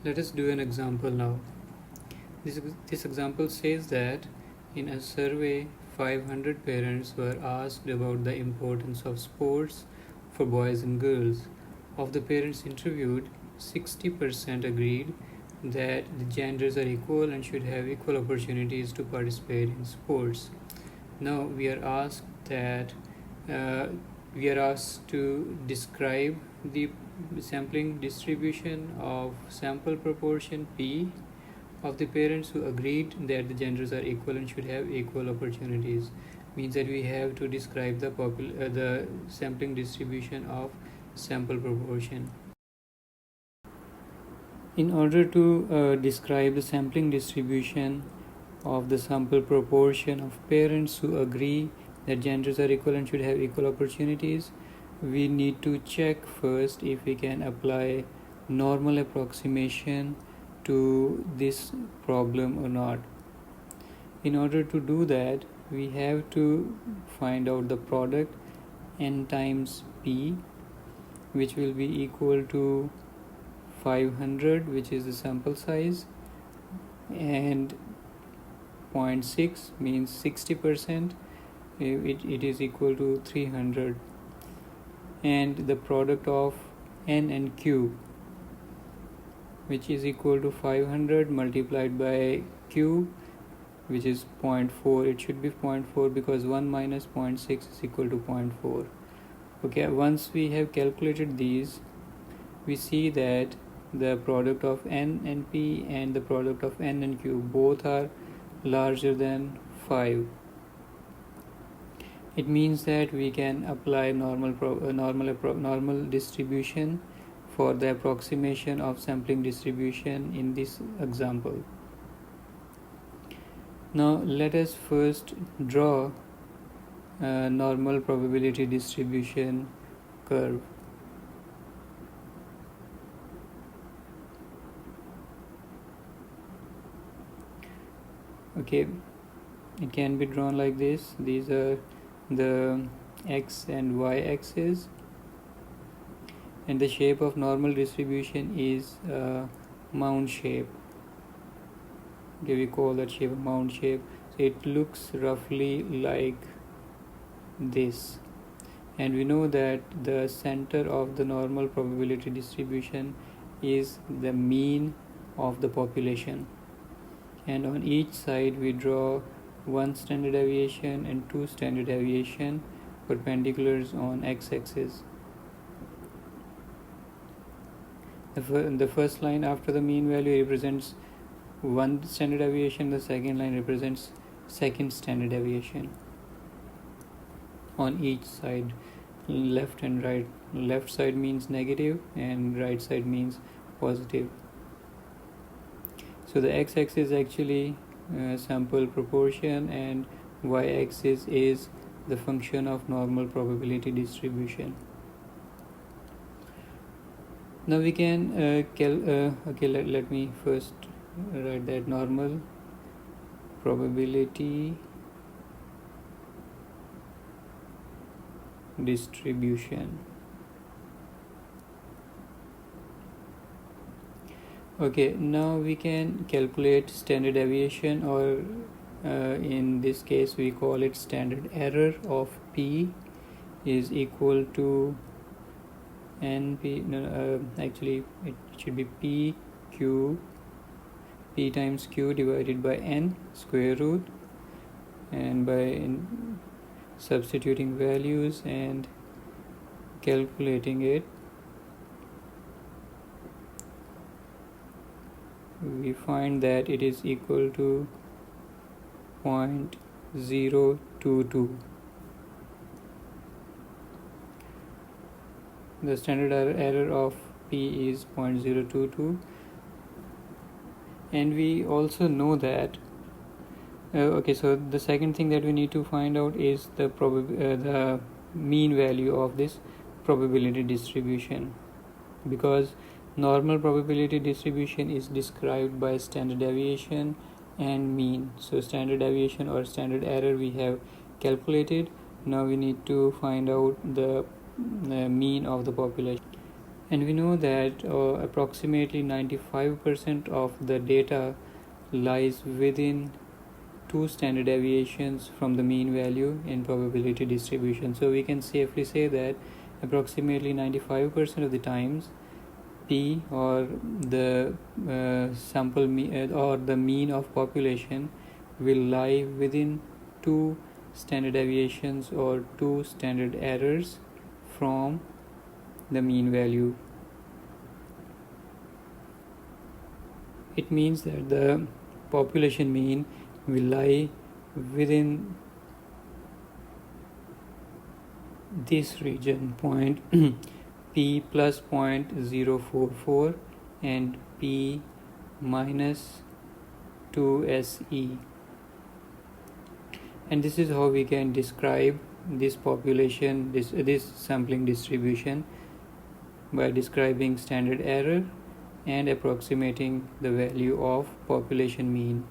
Let us do an example now. This example says that in a survey, 500 parents were asked about the importance of sports for boys and girls. Of the parents interviewed, 60% agreed that the genders are equal and should have equal opportunities to participate in sports. Now uh, we are asked to describe the sampling distribution of sample proportion P of the parents who agreed that the genders are equal and should have equal opportunities. Means that we have to describe the sampling distribution of sample proportion. In order to describe the sampling distribution of the sample proportion of parents who agree that genders are equal and should have equal opportunities, we need to check first if we can apply normal approximation to this problem or not. In order to do that, we have to find out the product n times p, which will be equal to 500, which is the sample size, and 0.6 means 60%. It is equal to 300, and the product of n and q, which is equal to 500 multiplied by q, which is 0.4. It should be 0.4 because 1 minus 0.6 is equal to 0.4. Okay, once we have calculated these, we see that the product of n and p and the product of n and q both are larger than 5. It means that we can apply normal distribution for the approximation of sampling distribution in this example. Now let us first draw a normal probability distribution curve. Okay, it can be drawn like this. These are the x and y axis, and the shape of normal distribution is mound shape. Okay, we call that shape a mound shape. So it looks roughly like this, and we know that the center of the normal probability distribution is the mean of the population, and on each side we draw 1 standard deviation and 2 standard deviation perpendiculars on x-axis. The first line after the mean value represents 1 standard deviation, the second line represents second standard deviation on each side, left and right. Left side means negative and right side means positive. So the x-axis is actually sample proportion, and y-axis is the function of normal probability distribution. Now we can let me first write that normal probability distribution. Okay, now we can calculate standard deviation, or in this case we call it standard error of p is equal to np. Actually it should be p times q divided by n square root, and by substituting values and calculating it, we find that it is equal to 0.022. The standard error of p is 0.022, and we also know that okay, so the second thing that we need to find out is the mean value of this probability distribution, because normal probability distribution is described by standard deviation and mean. So standard deviation or standard error we have calculated. Now we need to find out the mean of the population. And we know that approximately 95% of the data lies within 2 standard deviations from the mean value in probability distribution. So we can safely say that approximately 95% of the times P, or the or the mean of population, will lie within 2 standard deviations or 2 standard errors from the mean value. It means that the population mean will lie within this region, point P plus 0.044 and P minus 2SE. And this is how we can describe this population, this sampling distribution, by describing standard error and approximating the value of population mean.